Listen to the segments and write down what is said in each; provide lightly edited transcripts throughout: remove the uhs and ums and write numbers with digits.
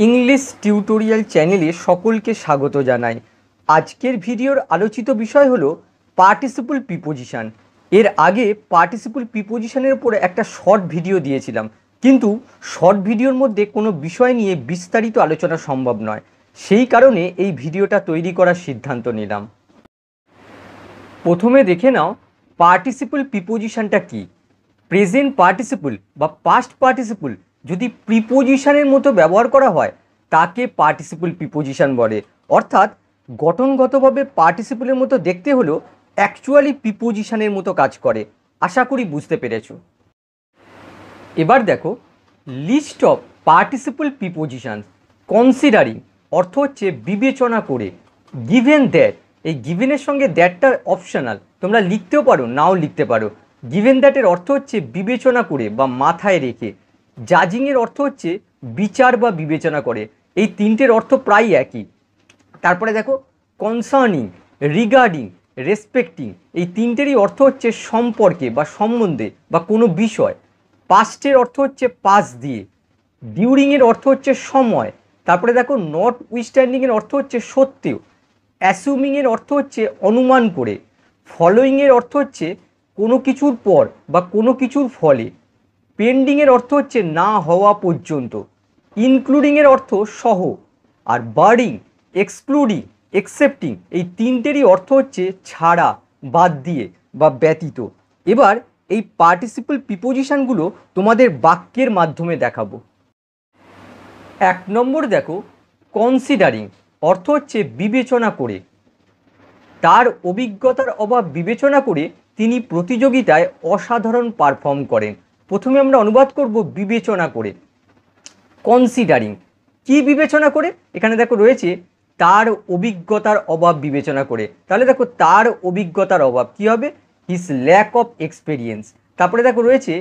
English tutorial চ্যানেলে সকলকে স্বাগত জানাই। আজকের ভিডিওর আলোচিত বিষয় হলো পার্টিসিপল প্রিপোজিশন। এর আগে পার্টিসিপল প্রিপোজিশনের উপরে একটা শর্ট ভিডিও দিয়েছিলাম, কিন্তু শর্ট ভিডিওর মধ্যে কোনো বিষয় নিয়ে বিস্তারিত আলোচনা সম্ভব নয়। সেই কারণে এই ভিডিওটা তৈরি করার সিদ্ধান্ত নিলাম। প্রথমে দেখে নাও পার্টিসিপল প্রিপোজিশনটা কি। প্রেজেন্ট পার্টিসিপল বা পাস্ট পার্টিসিপল যদি প্রিপোজিশনের মতো ব্যবহার করা হয় তাকে পার্টিসিপল প্রিপোজিশন বলে। অর্থাৎ গঠনগতভাবে পার্টিসিপলের মতো দেখতে হলেও অ্যাকচুয়ালি প্রিপোজিশনের মতো কাজ করে। আশা করি বুঝতে পেরেছো। এবার দেখো list of participle preposition. Considering অর্থ হচ্ছে বিবেচনা করে। গিভেন দ্যাট, এই গিভেনের সঙ্গে দ্যাটটা অপশনাল, তোমরা লিখতেও পারো নাও লিখতে পারো। গিভেন দ্যাটের অর্থ হচ্ছে বিবেচনা করে বা মাথায় রেখে। জাজিংয়ের অর্থ হচ্ছে বিচার বা বিবেচনা করে। এই তিনটের অর্থ প্রায় একই। তারপরে দেখো কনসার্নিং, রিগার্ডিং, রেসপেক্টিং, এই তিনটেরই অর্থ হচ্ছে সম্পর্কে বা সম্বন্ধে বা কোনো বিষয়। পাস্টের অর্থ হচ্ছে পাস দিয়ে। ডিউরিংয়ের অর্থ হচ্ছে সময়। তারপরে দেখো নট উইথস্ট্যান্ডিংয়ের অর্থ হচ্ছে সত্ত্বেও। অ্যাসিউমিংয়ের অর্থ হচ্ছে অনুমান করে। ফলোয়িংয়ের অর্থ হচ্ছে কোনো কিছুর পর বা কোনো কিছুর ফলে। পেন্ডিংয়ের অর্থ হচ্ছে না হওয়া পর্যন্ত। ইনক্লুডিংয়ের অর্থ সহ। আর বারিং, এক্সক্লুডিং, এক্সেপ্টিং, এই তিনটেরই অর্থ হচ্ছে ছাড়া, বাদ দিয়ে বা ব্যতীত। এবার এই পার্টিসিপল প্রিপোজিশনগুলো তোমাদের বাক্যের মাধ্যমে দেখাবো। 1 নম্বর দেখো কনসিডারিং অর্থ হচ্ছে বিবেচনা করে। তার অভিজ্ঞতার অভাব বিবেচনা করে তিনি প্রতিযোগিতায় অসাধারণ পারফর্ম করেন। প্রথমে আমরা অনুবাদ করব বিবেচনা করে। কনসিডারিং কি বিবেচনা করে, এখানে দেখো রয়েছে তার অভিজ্ঞতার অভাব বিবেচনা করে। তাহলে দেখো তার অভিজ্ঞতার অভাব কি হবে, হিজ ল্যাক অফ এক্সপেরিয়েন্স। তারপরে দেখো রয়েছে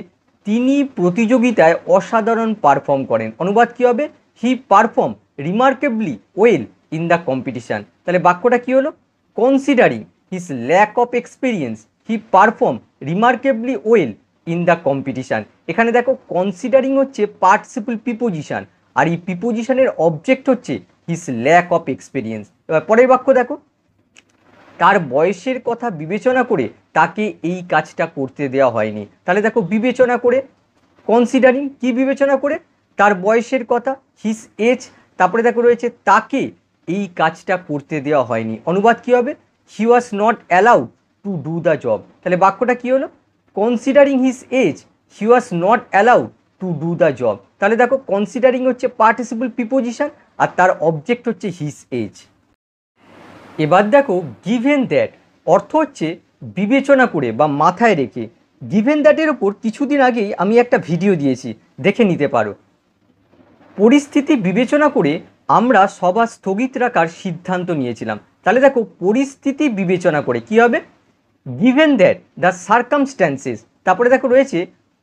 তিনি প্রতিযোগিতায় অসাধারণ পারফর্ম করেন। অনুবাদ কি হবে, he perform remarkably well in the competition. তাহলে বাক্যটা কি হলো, considering his lack of experience he perform remarkably well in the competition. এখানে দেখো কনসিডারিং হচ্ছে পার্টিসিপল প্রিপোজিশন, আর এই প্রিপোজিশনের অবজেক্ট হচ্ছে হিজ ল্যাক অফ এক্সপিরিয়েন্স। এবার পরের বাক্য দেখো, তার বয়সের কথা বিবেচনা করে তাকে এই কাজটা করতে দেওয়া হয়নি। তাহলে দেখো বিবেচনা করে, কনসিডারিং কি বিবেচনা করে, তার বয়সের কথা, হিজ এজ। তারপরে দেখো রয়েছে তাকে এই কাজটা করতে দেওয়া হয়নি। অনুবাদ কি হবে, he was not allowed to do the job. তাহলে বাক্যটা কি হলো, considering his age he was not allowed to do the job. তাহলে দেখো কনসিডারিং হচ্ছে পার্টিসিপল প্রিপোজিশন আর তার অবজেক্ট হচ্ছে হিজ এজ। এবার দেখো গিভেন দ্যাট অর্থ হচ্ছে বিবেচনা করে বা মাথায় রেখে। গিভেন দ্যাটের ওপর কিছুদিন আগেই আমি একটা ভিডিও দিয়েছি, দেখে নিতে পারো। পরিস্থিতি বিবেচনা করে আমরা সভা স্থগিত রাখার সিদ্ধান্ত নিয়েছিলাম। তাহলে দেখো পরিস্থিতি বিবেচনা করে কি হবে, গিভেন দ্যাট দ্য সার্কামস্ট্যান্সেস। তারপরে দেখো রয়েছে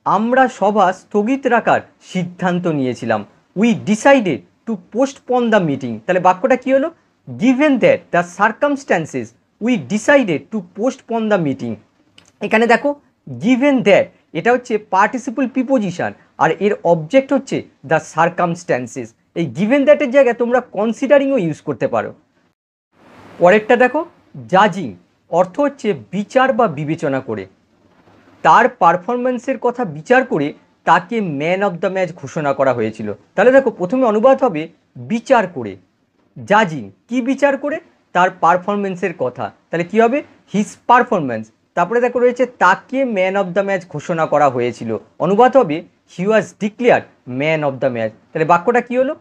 আমরা সভা স্থগিত রাখার সিদ্ধান্ত নিয়েছিলাম। We decided to postpone the meeting. তাহলে বাক্যটা কি হলো, given that the circumstances we decided to postpone the meeting. এখানে দেখো গিভেন দ্যাট এটা হচ্ছে পার্টিসিপল প্রিপোজিশন আর এর অবজেক্ট হচ্ছে দ্য সার্কামস্ট্যান্সেস। এই গিভেন দ্যাটের জায়গায় তোমরা কনসিডারিংও ইউজ করতে পারো। পরেরটা দেখো জাজিং অর্থ হচ্ছে বিচার বা বিবেচনা করে। তার পারফরম্যান্সের কথা বিচার করে তাকে ম্যান অফ দ্য ম্যাচ ঘোষণা করা হয়েছিল। তাহলে দেখো প্রথমে অনুবাদ হবে বিচার করে। জাজিং কি বিচার করে, তার পারফরমেন্সের কথা। তাহলে কি হবে, হিজ পারফরমেন্স। তারপরে দেখো রয়েছে তাকে ম্যান অফ দ্য ম্যাচ ঘোষণা করা হয়েছিল। অনুবাদ হবে he was declared man of the match. তাহলে বাক্যটা কি হলো,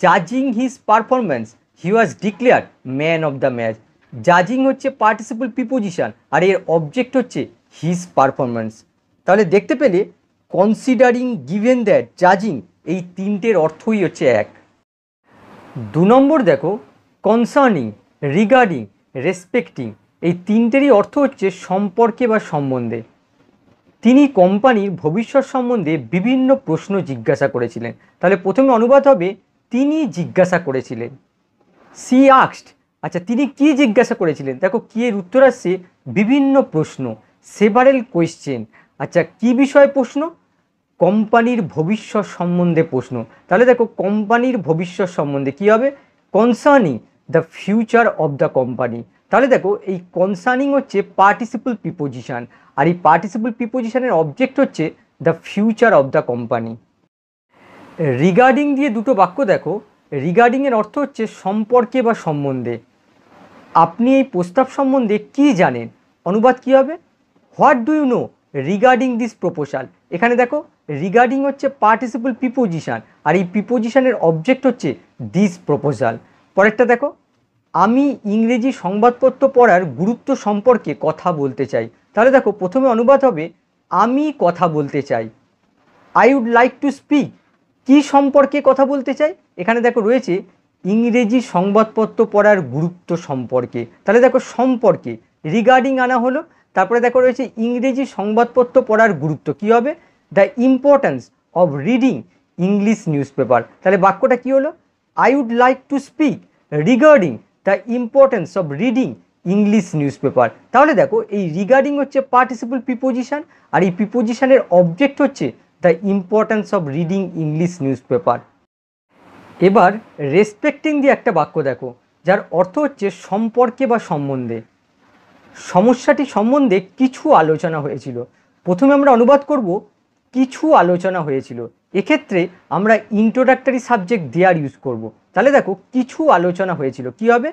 জাজিং his performance he was declared man of the match. জাজিং হচ্ছে পার্টিসিপল প্রিপোজিশন আর এর অবজেক্ট হচ্ছে হিজ পারফরমেন্স। তাহলে দেখতে পেলে কনসিডারিং, গিভেন দ্যাট, জাজিং এই তিনটের অর্থই হচ্ছে এক। 2 নম্বর দেখো কনসার্নিং, রিগার্ডিং, রেসপেক্টিং, এই তিনটেরই অর্থ হচ্ছে সম্পর্কে বা সম্বন্ধে। তিনি কোম্পানির ভবিষ্যৎ সম্বন্ধে বিভিন্ন প্রশ্ন জিজ্ঞাসা করেছিলেন। তাহলে প্রথমে অনুবাদ হবে তিনি জিজ্ঞাসা করেছিলেন। সি আস্কড, আচ্ছা তিনি কি জিজ্ঞাসা করেছিলেন, দেখো কি এর উত্তর আসছে বিভিন্ন প্রশ্ন, সেভারেল কোয়েশ্চেন। আচ্ছা কি বিষয়ে প্রশ্ন, কোম্পানির ভবিষ্যৎ সম্বন্ধে প্রশ্ন। তাহলে দেখো কোম্পানির ভবিষ্যৎ সম্বন্ধে কী হবে, concerning the future of the company. তাহলে দেখো এই কনসার্নিং হচ্ছে পার্টিসিপল প্রিপোজিশন, আর এই পার্টিসিপল প্রিপোজিশনের অবজেক্ট হচ্ছে the future of the company. Regarding দিয়ে দুটো বাক্য দেখো। রিগার্ডিংয়ের অর্থ হচ্ছে সম্পর্কে বা সম্বন্ধে। আপনি এই প্রস্তাব সম্বন্ধে কি জানেন, অনুবাদ কী হবে, what do you know regarding this proposal. এখানে দেখো রিগার্ডিং হচ্ছে পার্টিসিপল প্রিপোজিশন, আর এই প্রিপোজিশনের অবজেক্ট হচ্ছে দিস প্রপোজাল। পরেরটা দেখো, আমি ইংরেজি সংবাদপত্র পড়ার গুরুত্ব সম্পর্কে কথা বলতে চাই। তাহলে দেখো প্রথমে অনুবাদ হবে আমি কথা বলতে চাই। I would like to speak, কী সম্পর্কে কথা বলতে চাই, এখানে দেখো রয়েছে ইংরেজি সংবাদপত্র পড়ার গুরুত্ব সম্পর্কে। তাহলে দেখো সম্পর্কে রিগার্ডিং আনা হলো, তারপরে দেখো রয়েছে ইংরেজি সংবাদপত্র পড়ার গুরুত্ব, কী হবে, the importance of reading English newspaper. তাহলে বাক্যটা কী হলো, I would like to speak regarding the importance of reading English newspaper. তাহলে দেখো এই রিগার্ডিং হচ্ছে পার্টিসিপল প্রিপোজিশন, আর এই প্রিপোজিশনের অবজেক্ট হচ্ছে the importance of reading English newspaper. এবার রেসপেক্টিং দিয়ে একটা বাক্য দেখো, যার অর্থ হচ্ছে সম্পর্কে বা সম্বন্ধে। সমস্যাটি সম্বন্ধে কিছু আলোচনা হয়েছিল। প্রথমে আমরা অনুবাদ করব কিছু আলোচনা হয়েছিল। এক্ষেত্রে আমরা ইন্ট্রোডাক্টরি সাবজেক্ট দেয়ার ইউজ করব। তাহলে দেখো কিছু আলোচনা হয়েছিল, কি হবে,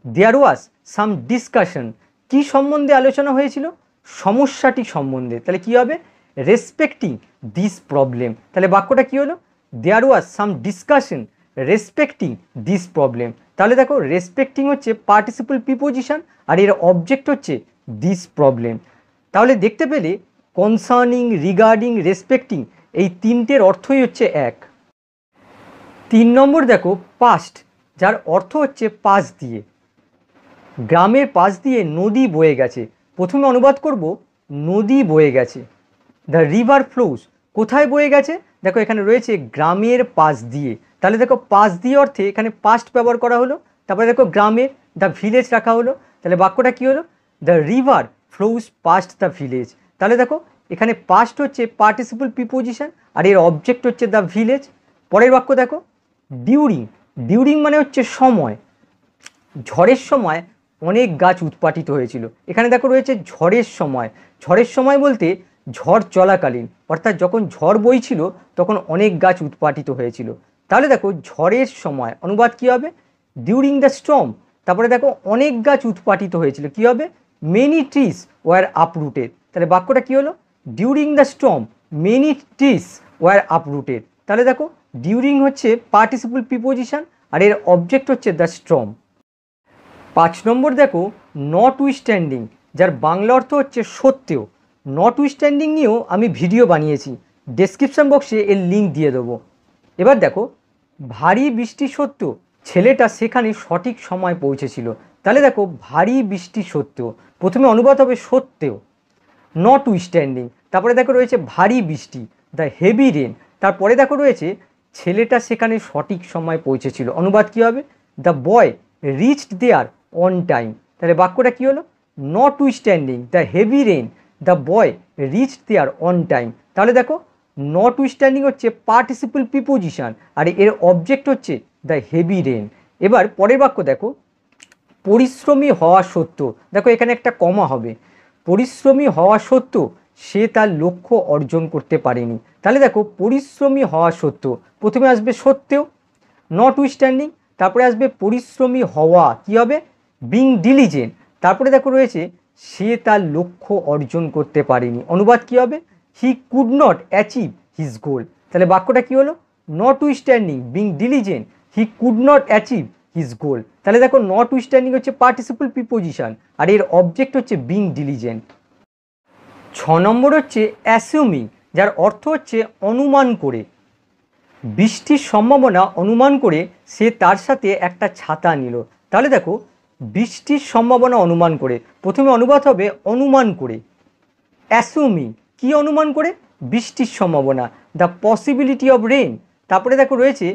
দেয়ার ওয়াজ সাম ডিসকাশন। কি সম্বন্ধে আলোচনা হয়েছিল, সমস্যাটি সম্বন্ধে। তাহলে কি হবে, রেসপেক্টিং দিস প্রবলেম। তাহলে বাক্যটা কি হলো, দেয়ার ওয়াজ সাম ডিসকাশন রেসপেক্টিং দিস প্রবলেম। তাহলে দেখো রেসপেক্টিং হচ্ছে পার্টিসিপল প্রিপোজিশন, আর এর অবজেক্ট হচ্ছে দিস প্রবলেম। তাহলে দেখতে পেলে কনসার্নিং, রিগার্ডিং, রেসপেক্টিং এই তিনটের অর্থই হচ্ছে এক। 3 নম্বর দেখো পাস্ট, যার অর্থ হচ্ছে পাশ দিয়ে। গ্রামের পাশ দিয়ে নদী বয়ে গেছে। প্রথমে অনুবাদ করব নদী বয়ে গেছে, দ্য রিভার ফ্লোস। কোথায় বয়ে গেছে, দেখো এখানে রয়েছে গ্রামের পাশ দিয়ে। তাহলে দেখো পাশ দিয়ে অর্থে এখানে পাস্ট ব্যবহার করা হলো, তারপরে দেখো গ্রামের দ্য ভিলেজ রাখা হলো। তাহলে বাক্যটা কী হলো, the river flows past the village. তাহলে দেখো এখানে পাস্ট হচ্ছে পার্টিসিপল প্রিপোজিশন, আর এর অবজেক্ট হচ্ছে দ্য ভিলেজ। পরের বাক্য দেখো ডিউরিং। ডিউরিং মানে হচ্ছে সময়। ঝড়ের সময় অনেক গাছ উৎপাটিত হয়েছিল। এখানে দেখো রয়েছে ঝড়ের সময়। ঝড়ের সময় বলতে ঝড় চলাকালীন, অর্থাৎ যখন ঝড় বইছিল তখন অনেক গাছ উৎপাটিত হয়েছিল। তাহলে দেখো ঝড়ের সময় অনুবাদ কী হবে, ডিউরিং দ্য স্টর্ম। তারপরে দেখো অনেক গাছ উৎপাটিত হয়েছিল, কী হবে, মেনি ট্রিজ ওয়ার আপরুটেড। তাহলে বাক্যটা কী হলো, during the storm many trees war uprooted. তাহলে দেখো ডিউরিং হচ্ছে পার্টিসিপল প্রিপোজিশন, আর এর অবজেক্ট হচ্ছে দ্য স্টর্ম। 5 নম্বর দেখো নট উইথস্ট্যান্ডিং, যার বাংলা অর্থ হচ্ছে সত্ত্বেও। নট উইথস্ট্যান্ডিং নিয়েও আমি ভিডিও বানিয়েছি, ডেসক্রিপশন বক্সে এর লিঙ্ক দিয়ে দেবো। এবার দেখো ভারী বৃষ্টি সত্ত্বেও ছেলেটা সেখানে সঠিক সময় পৌঁছেছিল। তাহলে দেখো ভারী বৃষ্টি সত্ত্বেও, প্রথমে অনুবাদ হবে সত্ত্বেও, নট উইথস্ট্যান্ডিং। তারপরে দেখো রয়েছে ভারী বৃষ্টি, দ্য হেভি রেন। তারপরে দেখো রয়েছে ছেলেটা সেখানে সঠিক সময় পৌঁছেছিল, অনুবাদ কী হবে, the boy reached there on time. তাহলে বাক্যটা কী হলো, notwithstanding the heavy rain the boy reached there on time. তাহলে দেখো নট উইথস্ট্যান্ডিং হচ্ছে পার্টিসিপল প্রিপোজিশন, আর এর অবজেক্ট হচ্ছে দ্য হেভি রেন। এবার পরের বাক্য দেখো পরিশ্রমী হওয়া সত্ত্বেও, দেখো এখানে একটা কমা হবে, পরিশ্রমী হওয়া সত্ত্বেও সে তার লক্ষ্য অর্জন করতে পারেনি। তাহলে দেখো পরিশ্রমী হওয়া সত্ত্বেও, প্রথমে আসবে সত্ত্বেও নট উইথস্ট্যান্ডিং, তারপরে আসবে পরিশ্রমী হওয়া, কী হবে, বিং ডিলিজেন্ট। তারপরে দেখো রয়েছে সে তার লক্ষ্য অর্জন করতে পারেনি, অনুবাদ কী হবে, he could not achieve his goal. তাহলে বাক্যটা কী হলো, notwithstanding being diligent he could not achieve his goal. তাহলে দেখো নট উইথস্ট্যান্ডিং হচ্ছে পার্টিসিপল প্রিপোজিশন, আর এর অবজেক্ট হচ্ছে বিং ডিলিজেন্ট। 6 নম্বর হচ্ছে অ্যাসিউমিং, যার অর্থ হচ্ছে অনুমান করে। বৃষ্টির সম্ভাবনা অনুমান করে সে তার সাথে একটা ছাতা নিল। তাহলে দেখো বৃষ্টির সম্ভাবনা অনুমান করে, প্রথমে অনুবাদ হবে অনুমান করে। অ্যাসিউমিং, কি অনুমান করে, বৃষ্টির সম্ভাবনা, দ্য পসিবিলিটি অফ রেন। তারপরে দেখো রয়েছে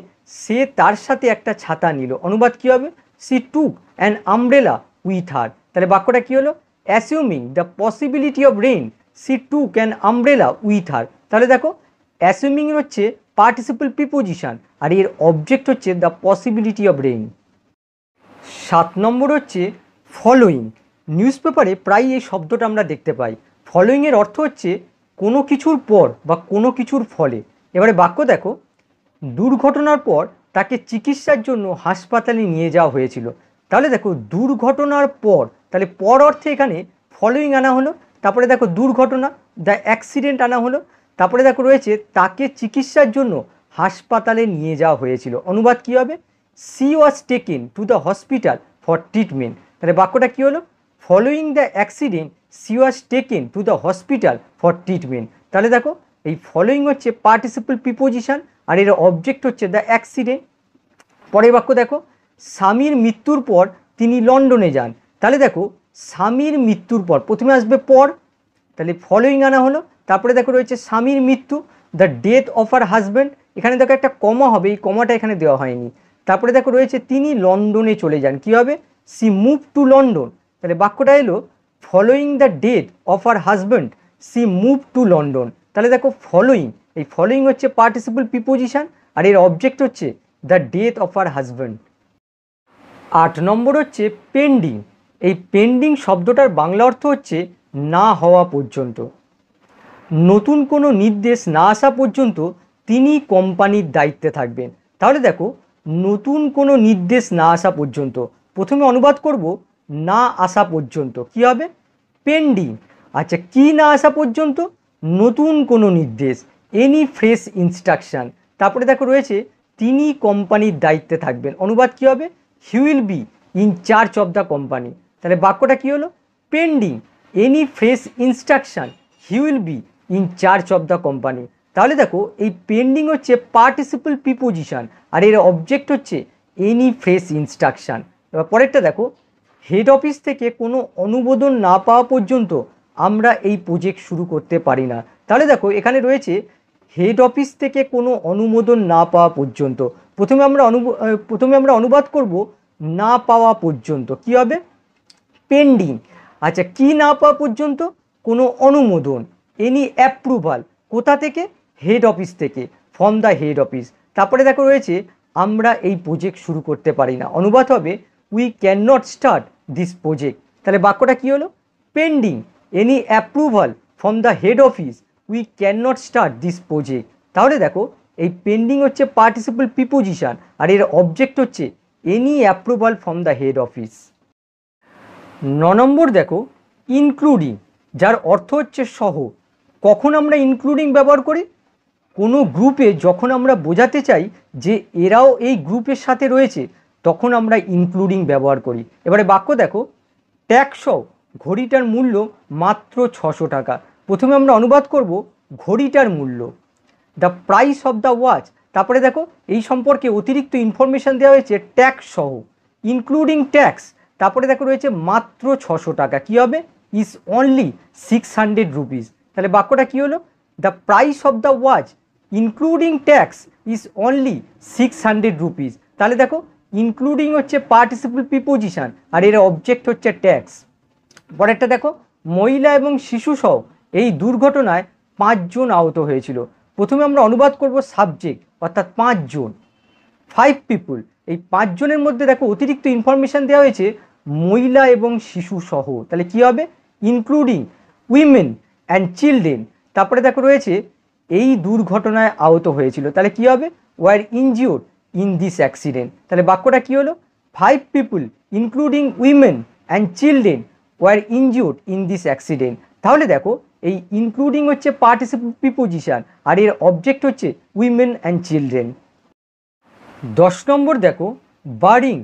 সে তার সাথে একটা ছাতা নিল, অনুবাদ কী হবে, she took an umbrella with her. তাহলে বাক্যটা কী হলো, assuming the possibility of rain she took an umbrella with her. তাহলে দেখো অ্যাসুমিং হচ্ছে পার্টিসিপল প্রিপোজিশন আর এর অবজেক্ট হচ্ছে দ্য পসিবিলিটি অফ রেইন। 7 নম্বর হচ্ছে ফলোয়িং। নিউজ পেপারে প্রায় এই শব্দটা আমরা দেখতে পাই। ফলোয়িংয়ের অর্থ হচ্ছে কোনো কিছুর পর বা কোনো কিছুর ফলে। এবারে বাক্য দেখো, দুর্ঘটনার পর তাকে চিকিৎসার জন্য হাসপাতালে নিয়ে যাওয়া হয়েছিল। তাহলে দেখো দুর্ঘটনার পর, তাহলে পর অর্থে এখানে ফলোয়িং আনা হলো। তারপরে দেখো দুর্ঘটনা, দ্য অ্যাক্সিডেন্ট আনা হলো। তারপরে দেখো রয়েছে তাকে চিকিৎসার জন্য হাসপাতালে নিয়ে যাওয়া হয়েছিল। অনুবাদ কী হবে? C was taken to the hospital for treatment. তাহলে বাক্যটা কী হলো? Following the accident C was taken to the hospital for treatment. তাহলে দেখো এই ফলোয়িং হচ্ছে পার্টিসিপল প্রিপোজিশন আর এর অবজেক্ট হচ্ছে দ্য অ্যাক্সিডেন্ট। পরের বাক্য দেখো, স্বামীর মৃত্যুর পর তিনি লন্ডনে যান। তাহলে দেখো স্বামীর মৃত্যুর পর প্রথমে আসবে পর, তাহলে ফলোয়িং আনা হলো। তারপরে দেখো রয়েছে স্বামীর মৃত্যু, the death of her husband. এখানে দেখো একটা কমা হবে, এই কমাটা এখানে দেওয়া হয়নি। তারপরে দেখো রয়েছে তিনি লন্ডনে চলে যান, কী হবে? She move to London. তাহলে বাক্যটা এলো following the death of her husband she move to London. তাহলে দেখো ফলোয়িং, এই ফলোয়িং হচ্ছে পার্টিসিপল প্রিপোজিশন আর এর অবজেক্ট হচ্ছে the death of her husband. 8 নম্বর হচ্ছে পেন্ডিং। এই পেন্ডিং শব্দটার বাংলা অর্থ হচ্ছে না হওয়া পর্যন্ত। নতুন কোনো নির্দেশ না আসা পর্যন্ত তিনি কোম্পানির দায়িত্বে থাকবেন। তাহলে দেখো নতুন কোনো নির্দেশ না আসা পর্যন্ত, প্রথমে অনুবাদ করব না আসা পর্যন্ত, কি হবে? পেন্ডিং। আচ্ছা, কি না আসা পর্যন্ত? নতুন কোনো নির্দেশ, এনি ফ্রেশ ইনস্ট্রাকশান। তারপরে দেখো রয়েছে তিনি কোম্পানির দায়িত্বে থাকবেন। অনুবাদ কী হবে? He will be in charge of the company. তাহলে বাক্যটা কী হলো? Pending any fresh instruction he will be in charge of the company. তাহলে দেখো এই পেন্ডিং হচ্ছে পার্টিসিপল প্রিপোজিশন আর এর অবজেক্ট হচ্ছে এনি ফ্রেশ ইনস্ট্রাকশান। এবার পরেরটা দেখো, হেড অফিস থেকে কোনো অনুমোদন না পাওয়া পর্যন্ত আমরা এই প্রজেক্ট শুরু করতে পারি না। তাহলে দেখো এখানে রয়েছে হেড অফিস থেকে কোনো অনুমোদন না পাওয়া পর্যন্ত। প্রথমে আমরা অনুবাদ করব না পাওয়া পর্যন্ত, কি হবে? পেন্ডিং। আচ্ছা, কি না পাওয়া পর্যন্ত? কোনো অনুমোদন, এনি অ্যাপ্রুভাল। কোথা থেকে? হেড অফিস থেকে, ফ্রম দ্য হেড অফিস। তারপরে দেখো রয়েছে আমরা এই প্রজেক্ট শুরু করতে পারি না। অনুবাদ হবে we can not start this project. তাহলে বাক্যটা কী হলো? Pending any approval from the head office we can not start this project. তাহলে দেখো এই পেন্ডিং হচ্ছে পার্টিসিপল প্রিপোজিশন আর এর অবজেক্ট হচ্ছে any approval from the head office. 9 নম্বর দেখো, ইনক্লুডিং, যার অর্থ হচ্ছে সহ। কখন আমরা ইনক্লুডিং ব্যবহার করি? কোনো গ্রুপে যখন আমরা বোঝাতে চাই যে এরাও এই গ্রুপের সাথে রয়েছে, তখন আমরা ইনক্লুডিং ব্যবহার করি। এবারে বাক্য দেখো, ট্যাক্সসহ ঘড়িটার মূল্য মাত্র 600 টাকা। প্রথমে আমরা অনুবাদ করব ঘড়িটার মূল্য, the price of the watch. তারপরে দেখো এই সম্পর্কে অতিরিক্ত ইনফরমেশান দেওয়া হয়েছে ট্যাক্স সহ, ইনক্লুডিং ট্যাক্স। তারপরে দেখো রয়েছে মাত্র 600 টাকা, কী হবে? Is only 600 rupees. তাহলে বাক্যটা কী হলো? The price of the watch including tax is only 600 rupees. তাহলে দেখো ইনক্লুডিং হচ্ছে পার্টিসিপল প্রিপোজিশন আর এর অবজেক্ট হচ্ছে ট্যাক্স। পরেরটা দেখো, মহিলা এবং শিশুসহ এই দুর্ঘটনায় 5 জন আহত হয়েছিল। প্রথমে আমরা অনুবাদ করব সাবজেক্ট, অর্থাৎ 5 জন, 5 পিপুল। এই 5 জনের মধ্যে দেখো অতিরিক্ত ইনফরমেশান দেওয়া হয়েছে মহিলা এবং শিশু সহ। তাহলে কী হবে? Including women and children. তারপরে দেখো রয়েছে এই দুর্ঘটনায় আহত হয়েছিল। তাহলে কী হবে? Were injured in this accident. তাহলে বাক্যটা কী হলো? 5 people including women and children were injured in this accident. তাহলে দেখো এই ইনক্লুডিং হচ্ছে পার্টিসিপল প্রিপোজিশন আর এর অবজেক্ট হচ্ছে উইমেন অ্যান্ড চিলড্রেন। 10 নম্বর দেখো, বারিং,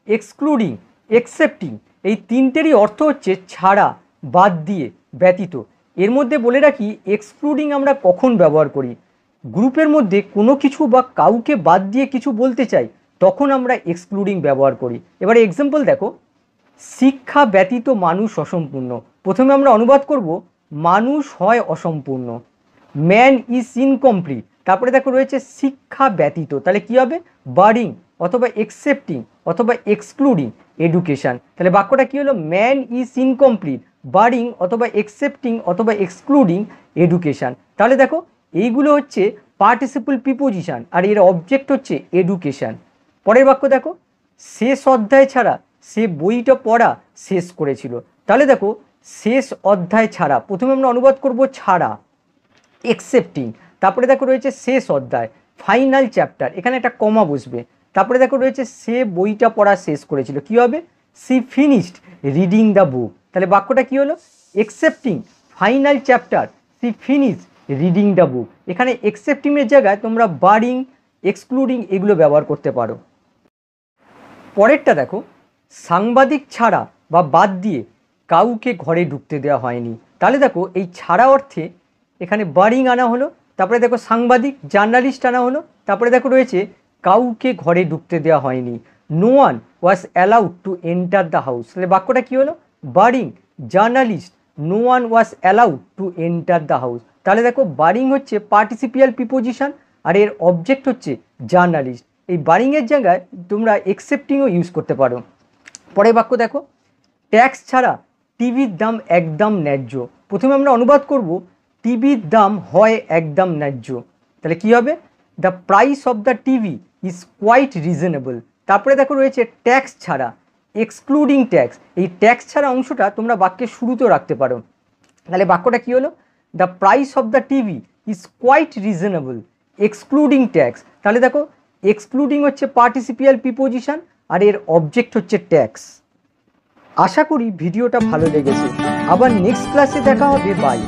এক্সক্লুডিং, এক্সেপ্টিং। এই তিনটেরই অর্থ হচ্ছে ছাড়া, বাদ দিয়ে, ব্যতীত। এর মধ্যে বলে রাখি এক্সক্লুডিং আমরা কখন ব্যবহার করি? গ্রুপের মধ্যে কোনো কিছু বা কাউকে বাদ দিয়ে কিছু বলতে চাই, তখন আমরা এক্সক্লুডিং ব্যবহার করি। এবারে এক্সাম্পল দেখো, শিক্ষা ব্যতীত মানুষ অসম্পূর্ণ। প্রথমে আমরা অনুবাদ করব মানুষ হয় অসম্পূর্ণ, ম্যান ইজ ইনকমপ্লিট। তারপরে দেখো রয়েছে শিক্ষা ব্যতীত। তাহলে কী হবে? বারিং অথবা এক্সেপ্টিং অথবা এক্সক্লুডিং এডুকেশান। তাহলে বাক্যটা কী হলো? ম্যান ইজ ইনকমপ্লিট, বারিং অথবা এক্সেপ্টিং অথবা এক্সক্লুডিং এডুকেশান। তাহলে দেখো এইগুলো হচ্ছে পার্টিসিপল প্রিপোজিশন আর এর অবজেক্ট হচ্ছে এডুকেশন। পরের বাক্য দেখো, শেষ অধ্যায় ছাড়া সে বইটা পড়া শেষ করেছিল। তাহলে দেখো শেষ অধ্যায় ছাড়া, প্রথমে আমরা অনুবাদ করব ছাড়া, এক্সেপ্টিং, তারপরে দেখো রয়েছে শেষ অধ্যায়, ফাইনাল চ্যাপ্টার, এখানে একটা কমা বসবে, তারপরে দেখো রয়েছে সে বইটা পড়া শেষ করেছিল, কি হবে, she finished reading the book. তাহলে বাক্যটা কি হলো, excepting final chapter she finish reading the book. এখানে এক্সেপ্টিংয়ের জায়গায় তোমরা বারিং, এক্সক্লুডিং এগুলো ব্যবহার করতে পারো। পরেরটা দেখো, সাংবাদিক ছাড়া বা বাদ দিয়ে কাউকে ঘরে ঢুকতে দেওয়া হয়নি। তাহলে দেখো এই ছাড়া অর্থে এখানে বারিং আনা হলো, তারপরে দেখো সাংবাদিক জার্নালিস্ট আনা হলো, তারপরে দেখো রয়েছে কাউকে ঘরে ঢুকতে দেওয়া হয়নি, no one was allowed to enter the house. তাহলে বাক্যটা কী হলো, barring journalist, no one was allowed to enter the house. তাহলে দেখো বারিং হচ্ছে পার্টিসিপিয়াল প্রিপোজিশন আর এর অবজেক্ট হচ্ছে জার্নালিস্ট। এই বারিংয়ের জায়গায় তোমরা এক্সেপ্টিংও ইউজ করতে পারো। পরের বাক্য দেখো, ট্যাক্স ছাড়া টিভির দাম একদম ন্যায্য। প্রথমে আমরা অনুবাদ করব, টিভির দাম হয় একদম ন্যায্য। তাহলে কি হবে, the price of the TV is quite reasonable. তারপরে দেখো রয়েছে ট্যাক্স ছাড়া, এক্সক্লুডিং ট্যাক্স। এই ট্যাক্স ছাড়া অংশটা তোমরা বাক্যের শুরুতেও রাখতে পারো। তাহলে বাক্যটা কি হলো, the price of the TV is quite reasonable excluding tax. তাহলে দেখো এক্সক্লুডিং হচ্ছে পার্টিসিপিয়াল প্রিপোজিশন আর এর অবজেক্ট হচ্ছে ট্যাক্স। আশা করি ভিডিওটা ভালো লেগেছে। আবার নেক্সট ক্লাসে দেখা হবে। বাই।